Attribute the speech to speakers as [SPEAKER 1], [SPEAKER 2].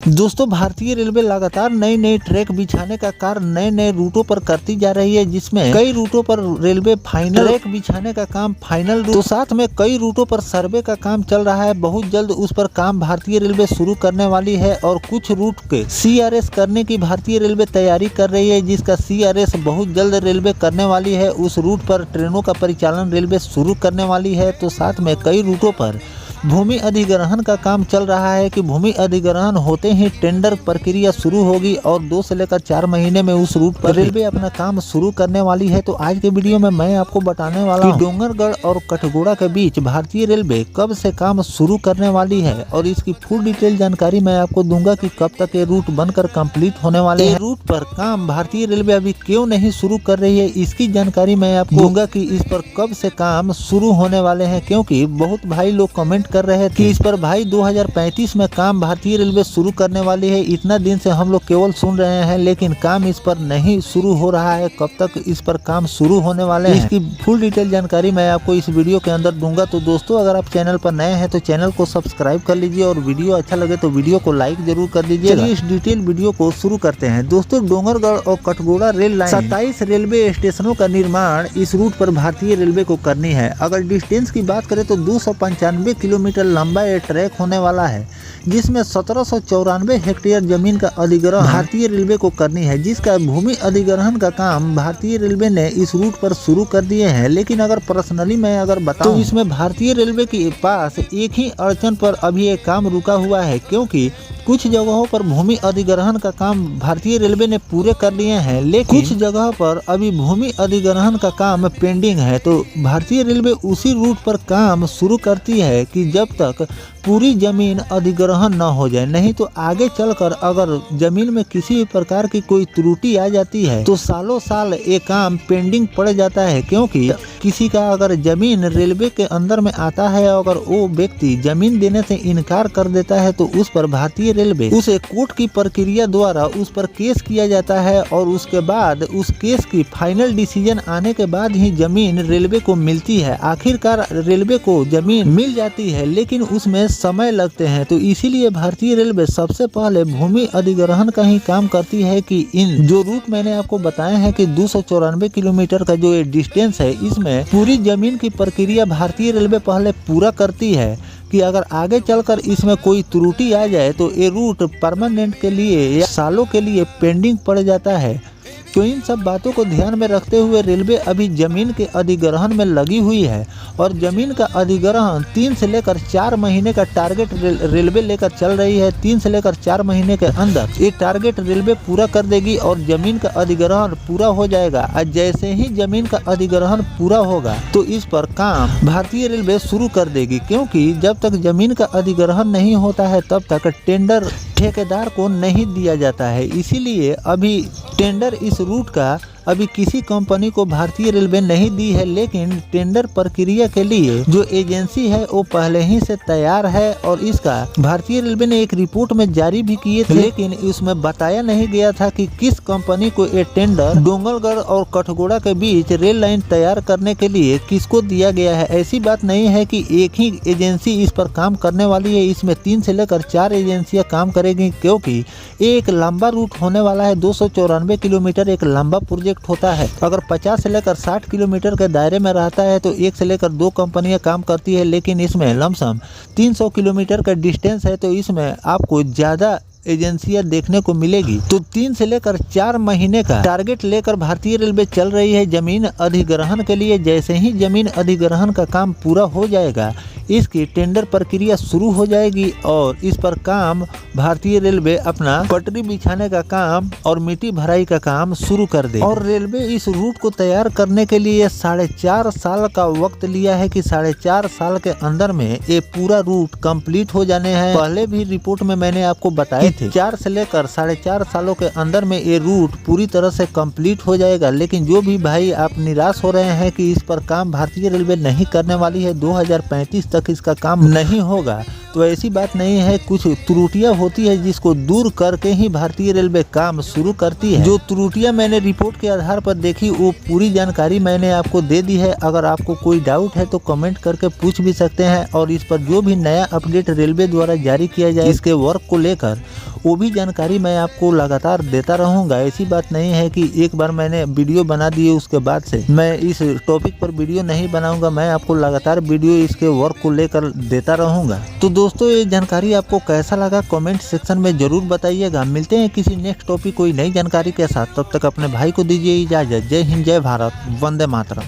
[SPEAKER 1] दोस्तों भारतीय रेलवे लगातार नई नई ट्रैक बिछाने का कार्य नए नए रूटों पर करती जा रही है, जिसमें कई रूटों पर रेलवे फाइनल ट्रैक बिछाने का काम फाइनल तो साथ में कई रूटों पर सर्वे का काम चल रहा है। बहुत जल्द उस पर काम भारतीय रेलवे शुरू करने वाली है और कुछ रूट के CRS करने की भारतीय रेलवे तैयारी कर रही है, जिसका CRS बहुत जल्द रेलवे करने वाली है। उस रूट पर ट्रेनों का परिचालन रेलवे शुरू करने वाली है। तो साथ में कई रूटों पर भूमि अधिग्रहण का काम चल रहा है कि भूमि अधिग्रहण होते ही टेंडर प्रक्रिया शुरू होगी और 2 से लेकर 4 महीने में उस रूट पर रेलवे अपना काम शुरू करने वाली है। तो आज के वीडियो में मैं आपको बताने वाला हूं कि डोंगरगढ़ और कठगोड़ा के बीच भारतीय रेलवे कब से काम शुरू करने वाली है और इसकी फुल डिटेल जानकारी मैं आपको दूंगा कि कब तक ये रूट बनकर कंप्लीट होने वाले हैं। रूट पर काम भारतीय रेलवे अभी क्यों नहीं शुरू कर रही है, इसकी जानकारी मैं आपको दूंगा कि इस पर कब से काम शुरू होने वाले हैं, क्योंकि बहुत भाई लोग कमेंट कर रहे हैं कि इस पर भाई 2035 में काम भारतीय रेलवे शुरू करने वाली है। इतना दिन से हम लोग केवल सुन रहे हैं लेकिन काम इस पर नहीं शुरू हो रहा है। कब तक इस पर काम शुरू होने वाले हैं, इसकी फुल डिटेल जानकारी मैं आपको इस वीडियो के अंदर दूंगा। तो दोस्तों अगर आप चैनल पर नए हैं तो चैनल को सब्सक्राइब कर लीजिए और वीडियो अच्छा लगे तो वीडियो को लाइक जरूर कर दीजिए। चलिए इस डिटेल वीडियो को शुरू करते हैं। दोस्तों डोंगरगढ़ और कठगोड़ा रेल लाइन 27 रेलवे स्टेशनों का निर्माण इस रूट पर भारतीय रेलवे को करनी है। अगर डिस्टेंस की बात करें तो 295 किलोमीटर लंबा ये ट्रैक होने वाला है, जिसमें 1794 हेक्टेयर जमीन का अधिग्रहण भारतीय रेलवे को करनी है, जिसका भूमि अधिग्रहण का काम भारतीय रेलवे ने इस रूट पर शुरू कर दिए हैं। लेकिन अगर पर्सनली मैं अगर बताऊं तो इसमें भारतीय रेलवे के पास एक ही अड़चन पर अभी ये काम रुका हुआ है, क्योंकि कुछ जगहों पर भूमि अधिग्रहण का काम भारतीय रेलवे ने पूरे कर लिए हैं, लेकिन कुछ जगह पर अभी भूमि अधिग्रहण का काम पेंडिंग है। तो भारतीय रेलवे उसी रूट पर काम शुरू करती है कि जब तक पूरी जमीन अधिग्रहण न हो जाए, नहीं तो आगे चलकर अगर जमीन में किसी भी प्रकार की कोई त्रुटि आ जाती है तो सालों साल ये काम पेंडिंग पड़ जाता है। क्योंकि किसी का अगर जमीन रेलवे के अंदर में आता है, अगर वो व्यक्ति जमीन देने से इनकार कर देता है तो उस पर भारतीय रेलवे उसे कोर्ट की प्रक्रिया द्वारा उस पर केस किया जाता है और उसके बाद उस केस की फाइनल डिसीजन आने के बाद ही जमीन रेलवे को मिलती है। आखिरकार रेलवे को जमीन मिल जाती है लेकिन उसमें समय लगते हैं। तो इसीलिए भारतीय रेलवे सबसे पहले भूमि अधिग्रहण का ही काम करती है कि इन जो रूट मैंने आपको बताए हैं कि 294 किलोमीटर का जो ये डिस्टेंस है, इसमें पूरी जमीन की प्रक्रिया भारतीय रेलवे पहले पूरा करती है कि अगर आगे चलकर इसमें कोई त्रुटि आ जाए तो ये रूट परमानेंट के लिए या सालों के लिए पेंडिंग पड़ जाता है। तो इन सब बातों को ध्यान में रखते हुए रेलवे अभी जमीन के अधिग्रहण में लगी हुई है और जमीन का अधिग्रहण 3 से लेकर 4 महीने का टारगेट रेलवे लेकर चल रही है। 3 से लेकर 4 महीने के अंदर ये टारगेट रेलवे पूरा कर देगी और जमीन का अधिग्रहण पूरा हो जाएगा। और जैसे ही जमीन का अधिग्रहण पूरा होगा तो इस पर काम भारतीय रेलवे शुरू कर देगी, क्योंकि जब तक जमीन का अधिग्रहण नहीं होता है तब तक टेंडर ठेकेदार को नहीं दिया जाता है। इसीलिए अभी टेंडर इस रूट का अभी किसी कंपनी को भारतीय रेलवे नहीं दी है, लेकिन टेंडर प्रक्रिया के लिए जो एजेंसी है वो पहले ही से तैयार है और इसका भारतीय रेलवे ने एक रिपोर्ट में जारी भी किए थे, लेकिन उसमें बताया नहीं गया था कि किस कंपनी को ये टेंडर डोंगरगढ़ और कठगोड़ा के बीच रेल लाइन तैयार करने के लिए किसको दिया गया है। ऐसी बात नहीं है कि एक ही एजेंसी इस पर काम करने वाली है, इसमें 3 से लेकर 4 एजेंसियां काम करेगी, क्योंकि एक लंबा रूट होने वाला है। 294 किलोमीटर एक लंबा प्रोजेक्ट होता है। अगर 50 से लेकर 60 किलोमीटर के दायरे में रहता है तो 1 से लेकर 2 कंपनियां काम करती है, लेकिन इसमें लमसम 300 किलोमीटर का डिस्टेंस है तो इसमें आपको ज़्यादा एजेंसियां देखने को मिलेगी। तो 3 से लेकर 4 महीने का टारगेट लेकर भारतीय रेलवे चल रही है जमीन अधिग्रहण के लिए। जैसे ही जमीन अधिग्रहण का काम पूरा हो जाएगा इसकी टेंडर प्रक्रिया शुरू हो जाएगी और इस पर काम भारतीय रेलवे अपना पटरी बिछाने का काम और मिट्टी भराई का काम शुरू कर दे। और रेलवे इस रूट को तैयार करने के लिए 4.5 साल का वक्त लिया है कि 4.5 साल के अंदर में ये पूरा रूट कंप्लीट हो जाने हैं। पहले भी रिपोर्ट में मैंने आपको बताए थे 4 से लेकर 4.5 सालों के अंदर में ये रूट पूरी तरह से कंप्लीट हो जाएगा। लेकिन जो भी भाई आप निराश हो रहे हैं कि इस पर काम भारतीय रेलवे नहीं करने वाली है, 2035 तक इसका काम नहीं होगा। तो ऐसी बात नहीं है, कुछ त्रुटियां होती है जिसको दूर करके ही भारतीय रेलवे काम शुरू करती है। जो त्रुटियां मैंने रिपोर्ट के आधार पर देखी वो पूरी जानकारी मैंने आपको दे दी है। अगर आपको कोई डाउट है तो कमेंट करके पूछ भी सकते हैं, और इस पर जो भी नया अपडेट रेलवे द्वारा जारी किया जाए इसके वर्क को लेकर वो भी जानकारी मैं आपको लगातार देता रहूंगा। ऐसी बात नहीं है कि एक बार मैंने वीडियो बना दी उसके बाद से मैं इस टॉपिक पर वीडियो नहीं बनाऊंगा। मैं आपको लगातार वीडियो इसके वर्क को लेकर देता रहूंगा। तो दोस्तों ये जानकारी आपको कैसा लगा कमेंट सेक्शन में जरूर बताइएगा। मिलते हैं किसी नेक्स्ट टॉपिक कोई नई जानकारी के साथ, तब तक अपने भाई को दीजिए इजाजत। जय हिंद, जय भारत, वंदे मातरम।